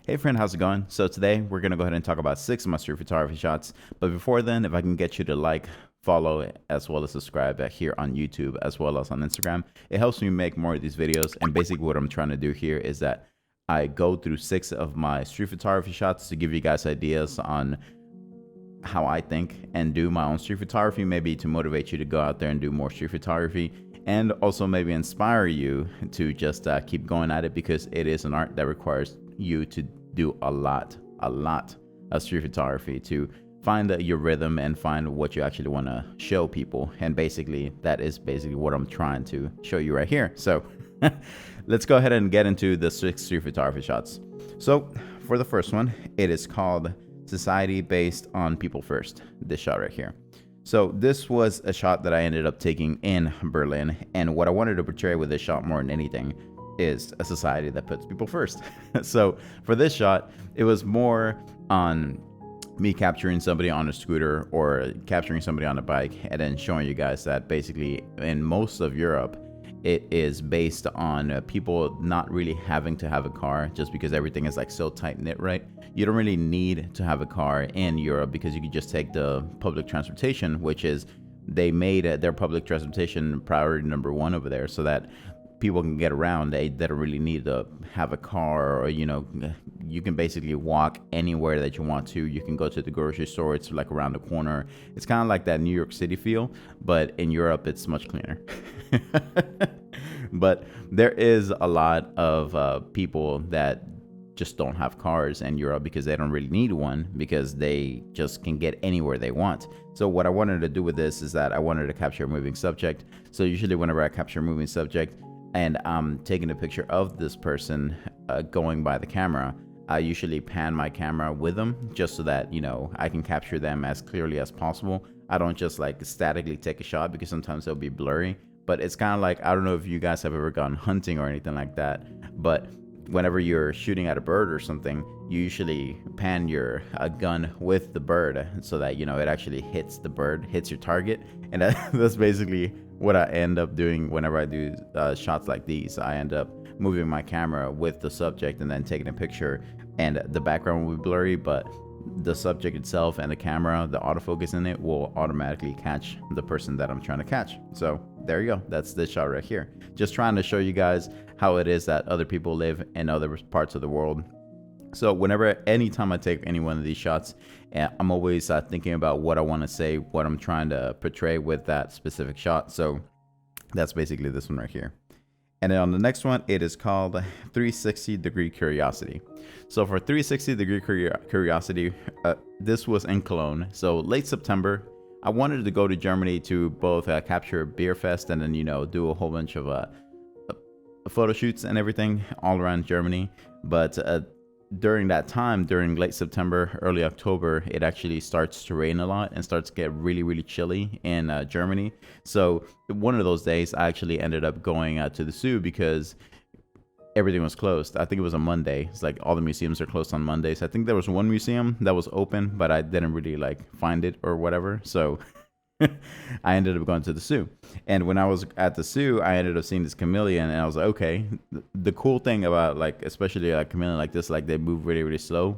Hey friend, how's it going? So today we're going to go ahead and talk about 6 of my street photography shots. But before then, if I can get you to like, follow, as well as subscribe here on YouTube, as well as on Instagram, it helps me make more of these videos. And basically what I'm trying to do here is that I go through 6 of my street photography shots to give you guys ideas on how I think and do my own street photography, maybe to motivate you to go out there and do more street photography, and also maybe inspire you to just keep going at it, because it is an art that requires you to do a lot of street photography to find your rhythm and find what you actually want to show people. And basically that is basically what I'm trying to show you right here. So let's go ahead and get into the 6 street photography shots. So for the first one, it is called Society Based on People First, this shot right here. So this was a shot that I ended up taking in Berlin, and what I wanted to portray with this shot more than anything is a society that puts people first. So for this shot, it was more on me capturing somebody on a scooter or capturing somebody on a bike, and then showing you guys that basically in most of Europe, it is based on people not really having to have a car, just because everything is like so tight knit, right? You don't really need to have a car in Europe, because you can just take the public transportation, which is, they made their public transportation priority number 1 over there, so that people can get around. They don't really need to have a car, or you can basically walk anywhere that you want to. You can go to the grocery store, it's like around the corner. It's kind of like that New York City feel, but in Europe it's much cleaner. But there is a lot of people that just don't have cars in Europe, because they don't really need one, because they just can get anywhere they want. So what I wanted to do with this is that I wanted to capture a moving subject. So usually whenever I capture a moving subject and I'm taking a picture of this person going by the camera, I usually pan my camera with them, just so that I can capture them as clearly as possible. I don't just like statically take a shot, because sometimes it'll be blurry. But it's kind of like, I don't know if you guys have ever gone hunting or anything like that, but whenever you're shooting at a bird or something, you usually pan your gun with the bird, so that it actually hits the bird, hits your target. And that's basically what I end up doing whenever I do shots like these. I end up moving my camera with the subject and then taking a picture, and the background will be blurry, but the subject itself and the camera, the autofocus in it, will automatically catch the person that I'm trying to catch. So there you go. That's this shot right here. Just trying to show you guys how it is that other people live in other parts of the world. So anytime I take any one of these shots, I'm always thinking about what I want to say, what I'm trying to portray with that specific shot. So that's basically this one right here. And then on the next one, it is called 360 Degree Curiosity. So for 360 Degree Curiosity, this was in Cologne. So late September, I wanted to go to Germany to both capture Beer Fest and then, do a whole bunch of photo shoots and everything all around Germany. But during that time, during late September, early October, it actually starts to rain a lot and starts to get really, really chilly in Germany. So one of those days, I actually ended up going to the zoo, because everything was closed. I think it was a Monday. It's like all the museums are closed on Mondays. I think there was one museum that was open, but I didn't really find it or whatever. So I ended up going to the zoo. And when I was at the zoo, I ended up seeing this chameleon, and I was like, okay. The cool thing about especially a chameleon like this, they move really, really slow,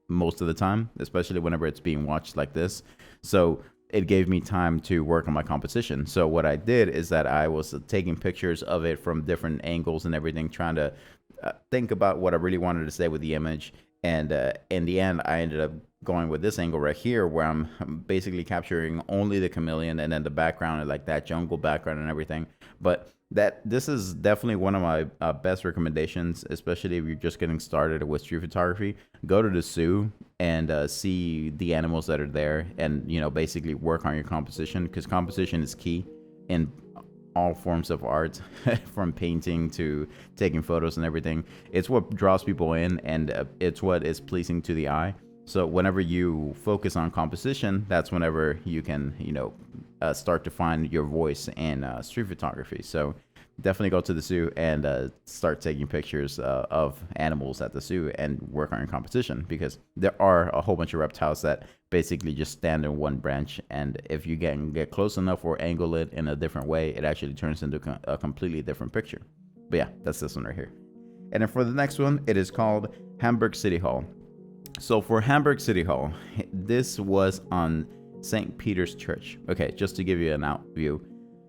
most of the time, especially whenever it's being watched like this. So it gave me time to work on my composition. So what I did is that I was taking pictures of it from different angles and everything, trying to think about what I really wanted to say with the image. And in the end, I ended up going with this angle right here, where I'm basically capturing only the chameleon, and then the background and that jungle background and everything. But this is definitely one of my best recommendations, especially if you're just getting started with street photography. Go to the zoo and see the animals that are there, and basically work on your composition, because composition is key in all forms of art, from painting to taking photos and everything. It's what draws people in, and it's what is pleasing to the eye. So whenever you focus on composition, that's whenever you can, start to find your voice in street photography. So definitely go to the zoo and start taking pictures of animals at the zoo and work on your composition, because there are a whole bunch of reptiles that basically just stand in one branch. And if you get close enough or angle it in a different way, it actually turns into a completely different picture. But yeah, that's this one right here. And then for the next one, it is called Hamburg City Hall. So for Hamburg City Hall, this was on St. Peter's Church. Okay, just to give you an out view,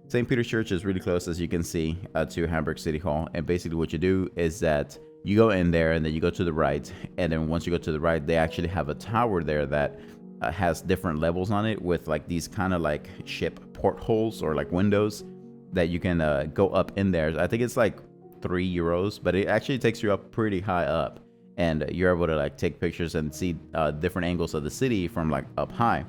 St. Peter's Church is really close, as you can see, to Hamburg City Hall. And basically what you do is that you go in there and then you go to the right. And then once you go to the right, they actually have a tower there that has different levels on it with like these kind of like ship portholes or like windows that you can go up in there. I think it's like €3, but it actually takes you up pretty high up. And you're able to like take pictures and see different angles of the city from like up high.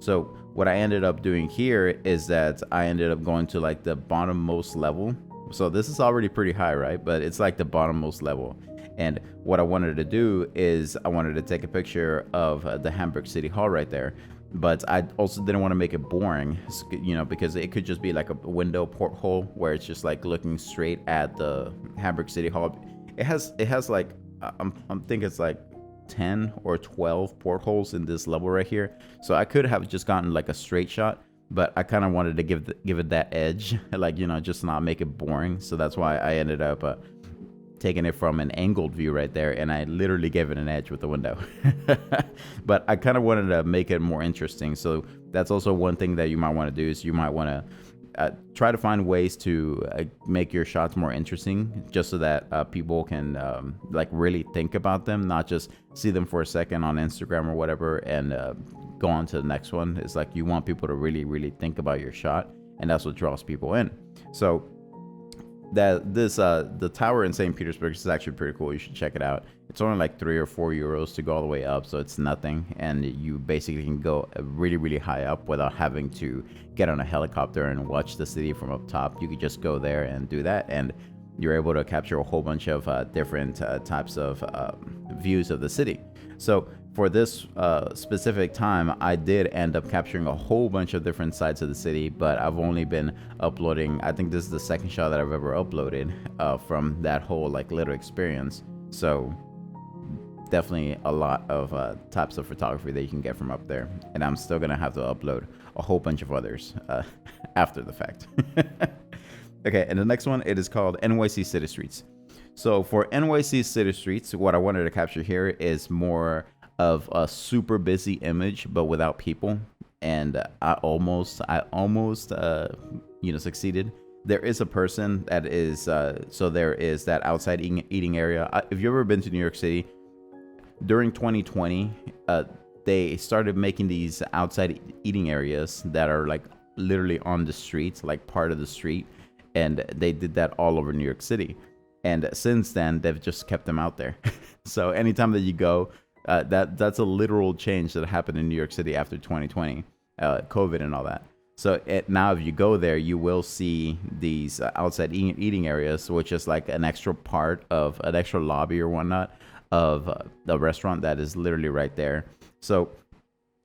So what I ended up doing here is that I ended up going to like the bottommost level. So this is already pretty high, right? But it's like the bottommost level. And what I wanted to do is I wanted to take a picture of the Hamburg City Hall right there. But I also didn't want to make it boring, you know, because it could just be like a window porthole where it's just like looking straight at the Hamburg City Hall. It has like, I'm thinking it's like 10 or 12 portholes in this level right here. So I could have just gotten like a straight shot, but I kind of wanted to give it that edge, like, you know, just not make it boring. So that's why I ended up taking it from an angled view right there, and I literally gave it an edge with the window. But I kind of wanted to make it more interesting. So that's also one thing that you might want to do, is you might want to try to find ways to make your shots more interesting, just so that people can like really think about them, not just see them for a second on Instagram or whatever and go on to the next one. It's like you want people to really think about your shot, and that's what draws people in. So the tower in St. Petersburg is actually pretty cool. You should check it out. It's only like €3 or €4 to go all the way up, so it's nothing, and you basically can go really high up without having to get on a helicopter and watch the city from up top. You could just go there and do that, and you're able to capture a whole bunch of different types of views of the city. So for this specific time, I did end up capturing a whole bunch of different sides of the city, but I've only been uploading, I think this is the second shot that I've ever uploaded from that whole like little experience. So definitely a lot of types of photography that you can get from up there, and I'm still gonna have to upload a whole bunch of others after the fact. Okay, and the next one, it is called NYC City Streets. So for NYC City Streets, what I wanted to capture here is more of a super busy image, but without people. And I almost you know, succeeded. There is a person that is so there is that outside eating area. If you've ever been to New York City during 2020, they started making these outside eating areas that are like literally on the street, like part of the street, and they did that all over New York City. And since then, they've just kept them out there. So anytime that you go, that's a literal change that happened in New York City after 2020, COVID and all that. So now if you go there, you will see these outside eating areas, which is like an extra part of an extra lobby or whatnot of the restaurant that is literally right there. So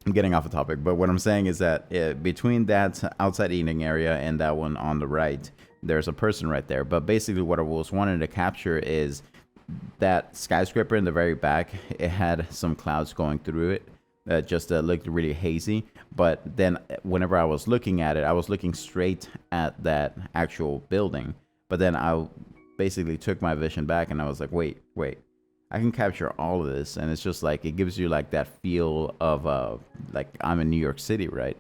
I'm getting off the topic, but what I'm saying is that between that outside eating area and that one on the right, there's a person right there. But basically what I was wanting to capture is that skyscraper in the very back. It had some clouds going through it that just looked really hazy. But then whenever I was looking at it, I was looking straight at that actual building. But then I basically took my vision back and I was like, wait, I can capture all of this. And it's just like, it gives you like that feel of like I'm in New York City, right?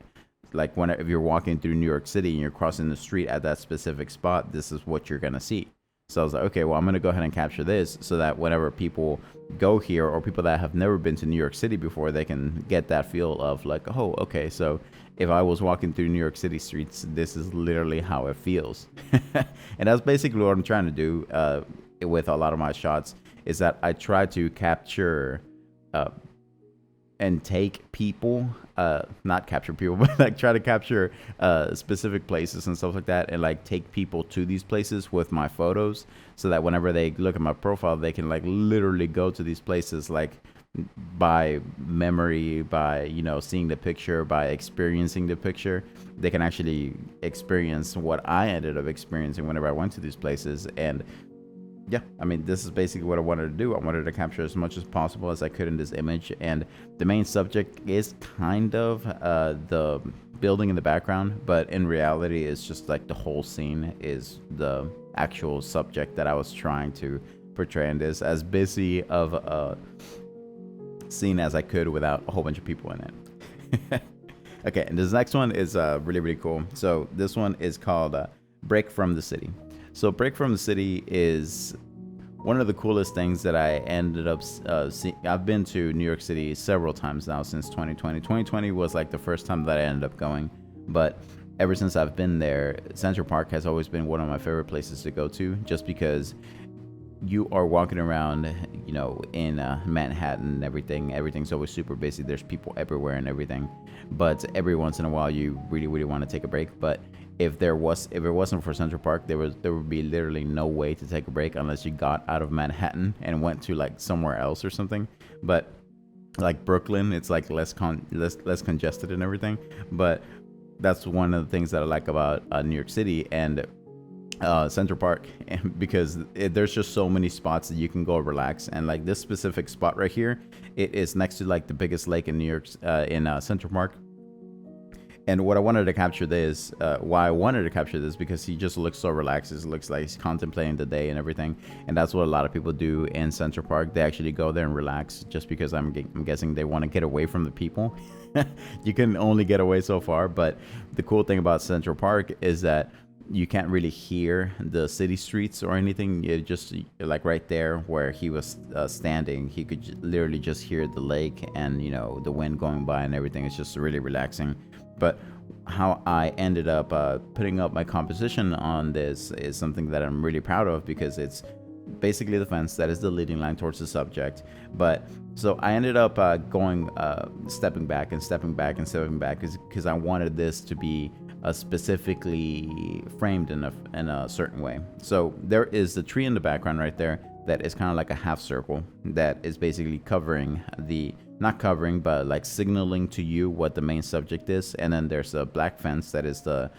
Like if you're walking through New York City and you're crossing the street at that specific spot, this is what you're going to see. So I was like, okay, well, I'm going to go ahead and capture this so that whenever people go here or people that have never been to New York City before, they can get that feel of like, oh, okay, so if I was walking through New York City streets, this is literally how it feels. And that's basically what I'm trying to do with a lot of my shots, is that I try to capture and take people, not capture people, but like try to capture specific places and stuff like that, and like take people to these places with my photos, so that whenever they look at my profile, they can like literally go to these places like by memory, by, you know, seeing the picture, by experiencing the picture. They can actually experience what I ended up experiencing whenever I went to these places. And yeah, I mean, this is basically what I wanted to do. I wanted to capture as much as possible as I could in this image. And the main subject is kind of the building in the background, but in reality, it's just like the whole scene is the actual subject that I was trying to portraying this as busy of a scene as I could without a whole bunch of people in it. Okay, and this next one is really, really cool. So this one is called Break from the City. So Break from the City is one of the coolest things that I ended up seeing. I've been to New York City several times now since 2020. 2020 was like the first time that I ended up going. But ever since I've been there, Central Park has always been one of my favorite places to go to, just because you are walking around, in Manhattan and everything. Everything's always super busy. There's people everywhere and everything. But every once in a while, you really, really want to take a break. But if it wasn't for Central Park, there would be literally no way to take a break unless you got out of Manhattan and went to like somewhere else or something. But like Brooklyn, it's like less congested and everything. But that's one of the things that I like about New York City and Central Park, because there's just so many spots that you can go relax. And like this specific spot right here, it is next to like the biggest lake in New York, in Central Park. And what I wanted to capture this, why I wanted to capture this, because he just looks so relaxed. It looks like he's contemplating the day and everything. And that's what a lot of people do in Central Park. They actually go there and relax, just because I'm guessing they want to get away from the people. You can only get away so far. But the cool thing about Central Park is that you can't really hear the city streets or anything. You just, like right there where he was standing, he could literally just hear the lake and the wind going by and everything. It's just really relaxing. But how I ended up putting up my composition on this is something that I'm really proud of, because it's basically the fence that is the leading line towards the subject. But so I ended up stepping back because I wanted this to be specifically framed in a certain way. So there is the tree in the background right there that is kind of like a half circle that is basically not covering, but like signaling to you what the main subject is. And then there's a black fence that is the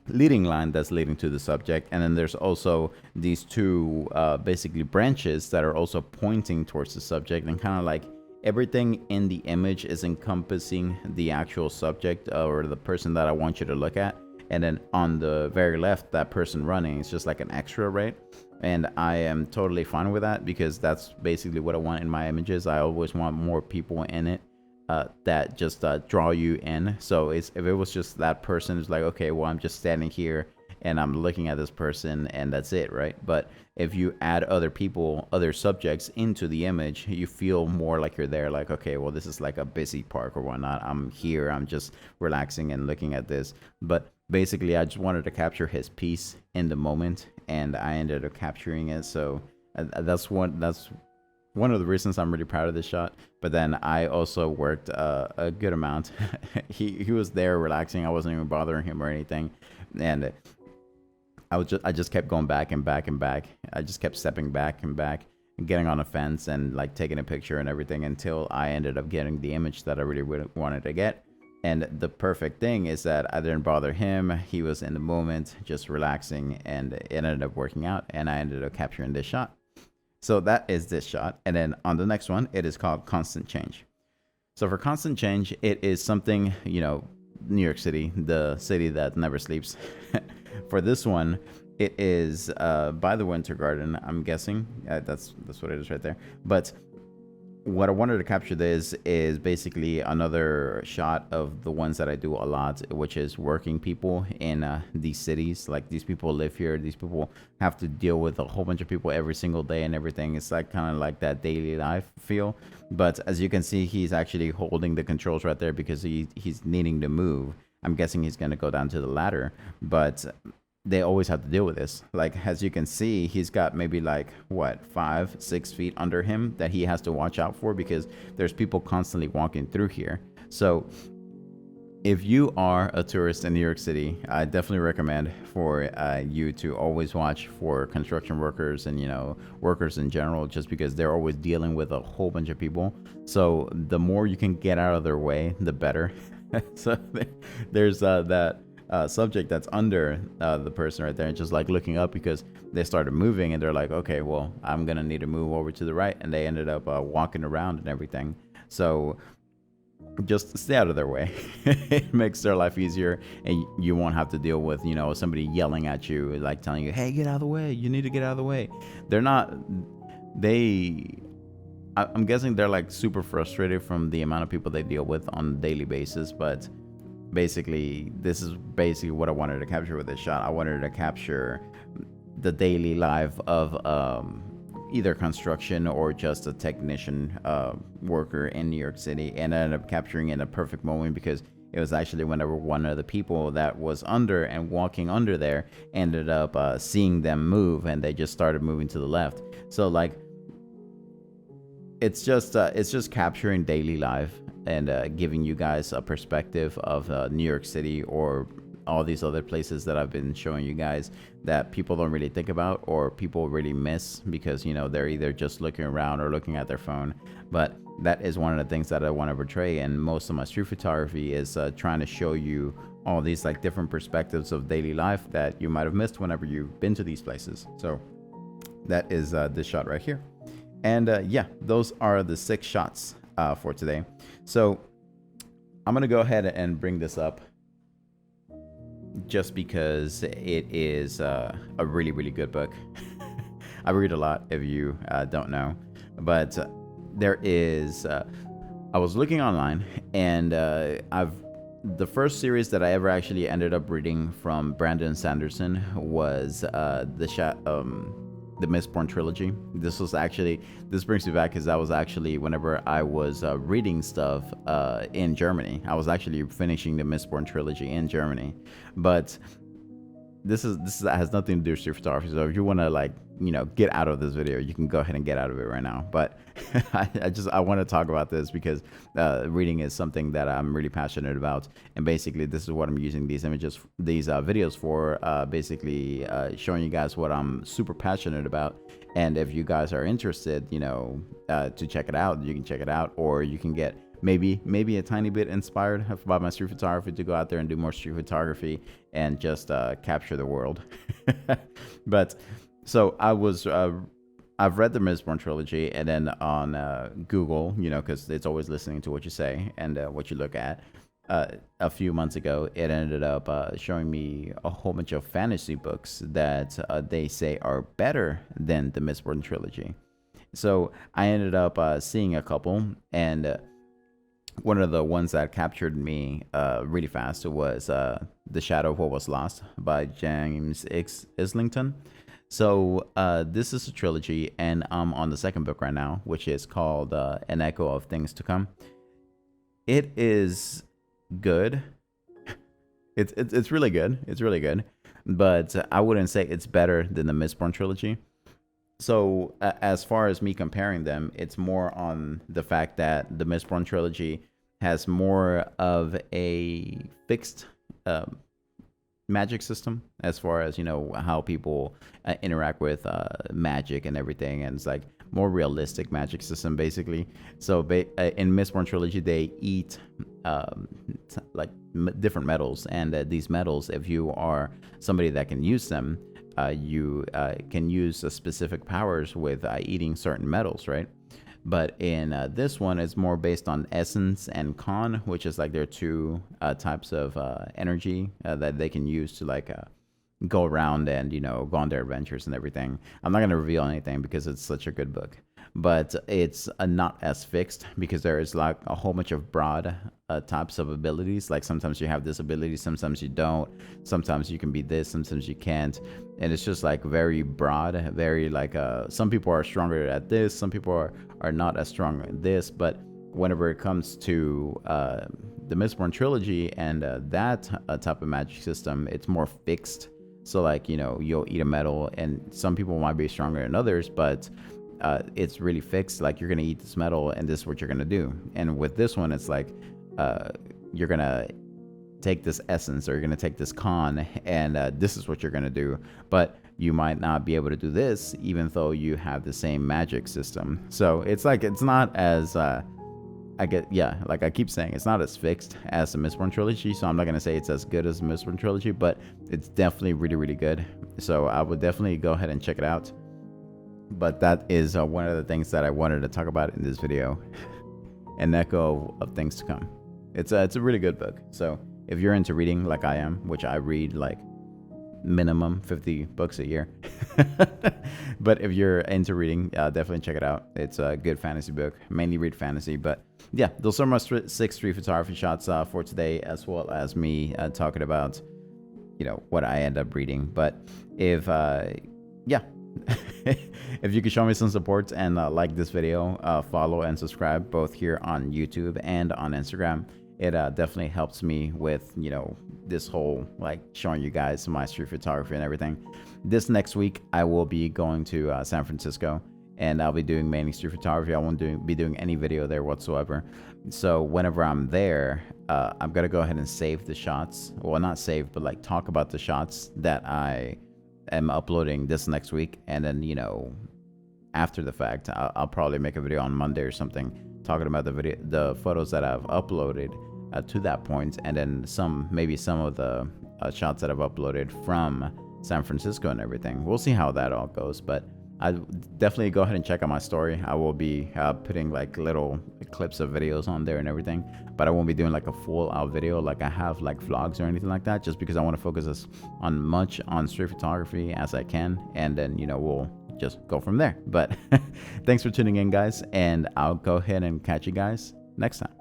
leading line that's leading to the subject. And then there's also these two basically branches that are also pointing towards the subject, and kind of like everything in the image is encompassing the actual subject or the person that I want you to look at. And then on the very left, that person running is just like an extra, right? And I am totally fine with that, because that's basically what I want in my images. I always want more people in it that just draw you in. So if it was just that person, it's like, okay, well, I'm just standing here and I'm looking at this person and that's it, right? But if you add other people, other subjects into the image, you feel more like you're there. Like, okay, well, this is like a busy park or whatnot. I'm here, I'm just relaxing and looking at this. But basically, I just wanted to capture his piece in the moment, and I ended up capturing it. So that's one of the reasons I'm really proud of this shot. But then I also worked a good amount. He was there relaxing. I wasn't even bothering him or anything, and I just kept going back and back and back. I just kept stepping back and back and getting on a fence and like taking a picture and everything, until I ended up getting the image that I really wanted to get. And the perfect thing is that I didn't bother him. He was in the moment, just relaxing, and it ended up working out. And I ended up capturing this shot. So that is this shot. And then on the next one, it is called Constant Change. So for Constant Change, it is something, New York City, the city that never sleeps. For this one, it is by the Winter Garden, I'm guessing. That's what it is right there. But what I wanted to capture this is basically another shot of the ones that I do a lot, which is working people in these cities. Like, these people live here. These people have to deal with a whole bunch of people every single day and everything. It's like kind of like that daily life feel. But as you can see, he's actually holding the controls right there because he's needing to move. I'm guessing he's going to go down to the ladder, but they always have to deal with this. Like, as you can see, he's got maybe like 5-6 feet under him that he has to watch out for, because there's people constantly walking through here. So if you are a tourist in New York City, I definitely recommend for you to always watch for construction workers and workers in general, just because they're always dealing with a whole bunch of people. So the more you can get out of their way, the better. So there's that subject that's under the person right there, and just like looking up because they started moving, and they're like, okay, well, I'm gonna need to move over to the right, and they ended up walking around and everything. So just stay out of their way. It makes their life easier, and you won't have to deal with, somebody yelling at you, like telling you, hey, get out of the way, you need to get out of the way. They're not they I'm guessing they're like super frustrated from the amount of people they deal with on a daily basis. But basically, this is basically what I wanted to capture with this shot. I wanted to capture the daily life of either construction or just a technician worker in New York City, and I ended up capturing in a perfect moment because it was actually whenever one of the people that was under and walking under there ended up seeing them move, and they just started moving to the left. So like it's just capturing daily life and giving you guys a perspective of New York City or all these other places that I've been showing you guys that people don't really think about or people really miss because they're either just looking around or looking at their phone. But that is one of the things that I want to portray, and most of my street photography is trying to show you all these like different perspectives of daily life that you might have missed whenever you've been to these places. So that is this shot right here. And yeah, those are the 6 shots for today. So I'm gonna go ahead and bring this up just because it is a really, really good book. I read a lot, if you don't know, but there is I was looking online, and the first series that I ever actually ended up reading from Brandon Sanderson was the Mistborn trilogy. This brings me back because that was actually whenever I was reading stuff in Germany. I was actually finishing the Mistborn trilogy in Germany. But this has nothing to do with street photography. So if you want to get out of this video, you can go ahead and get out of it right now. But I want to talk about this because reading is something that I'm really passionate about, and basically this is what I'm using these videos for, basically showing you guys what I'm super passionate about. And if you guys are interested, to check it out, you can check it out, or you can get maybe a tiny bit inspired by my street photography to go out there and do more street photography and just capture the world. But so I've read the Mistborn trilogy, and then on Google, because it's always listening to what you say and what you look at. A few months ago, it ended up showing me a whole bunch of fantasy books that they say are better than the Mistborn trilogy. So I ended up seeing a couple, and one of the ones that captured me really fast was The Shadow of What Was Lost by James Islington. So this is a trilogy, and I'm on the second book right now, which is called An Echo of Things to Come. It is good. It's really good. It's really good, but I wouldn't say it's better than the Mistborn trilogy. So as far as me comparing them, it's more on the fact that the Mistborn trilogy has more of a fixed magic system as far as how people interact with magic and everything, and it's like more realistic magic system basically. So in Mistborn trilogy, they eat different metals, and these metals, if you are somebody that can use them, you can use specific powers with eating certain metals, right? But in this one, it's more based on essence and con, which is like their two types of energy that they can use to go around and go on their adventures and everything. I'm not going to reveal anything because it's such a good book, but it's not as fixed because there is like a whole bunch of broad types of abilities. Like sometimes you have this ability, sometimes you don't, sometimes you can be this, sometimes you can't, and it's just like very broad, very some people are stronger at this, some people are not as strong at this. But whenever it comes to the Mistborn trilogy and that type of magic system, it's more fixed. So you'll eat a metal, and some people might be stronger than others, but it's really fixed. Like you're gonna eat this metal, and this is what you're gonna do. And with this one, it's like you're gonna take this essence, or you're gonna take this con, and this is what you're gonna do. But you might not be able to do this, even though you have the same magic system. So it's not as I keep saying, it's not as fixed as the Mistborn trilogy, so I'm not going to say it's as good as the Mistborn trilogy, but it's definitely really, really good. So I would definitely go ahead and check it out. But that is one of the things that I wanted to talk about in this video. An echo of things to come. It's a really good book. So if you're into reading like I am, which I read like minimum 50 books a year, but if you're into reading, definitely check it out. It's a good fantasy book. Mainly read fantasy, but yeah, those are my 6 street photography shots for today, as well as me talking about what I end up reading. But if yeah, if you could show me some support and like this video, follow and subscribe both here on YouTube and on Instagram, it definitely helps me with this whole like showing you guys my street photography and everything. This next week I will be going to San Francisco, and I'll be doing mainly street photography. I won't be doing any video there whatsoever. So whenever I'm there, I'm gonna go ahead and save the shots. Well, not save, but like talk about the shots that I am uploading this next week, and then after the fact, I'll probably make a video on Monday or something talking about the photos that I've uploaded to that point, and then maybe some of the shots that I've uploaded from San Francisco and everything. We'll see how that all goes, but I definitely go ahead and check out my story. I will be putting like little clips of videos on there and everything, but I won't be doing like a full out video like I have like vlogs or anything like that, just because I want to focus on street photography as I can, and then we'll just go from there. But thanks for tuning in, guys, and I'll go ahead and catch you guys next time.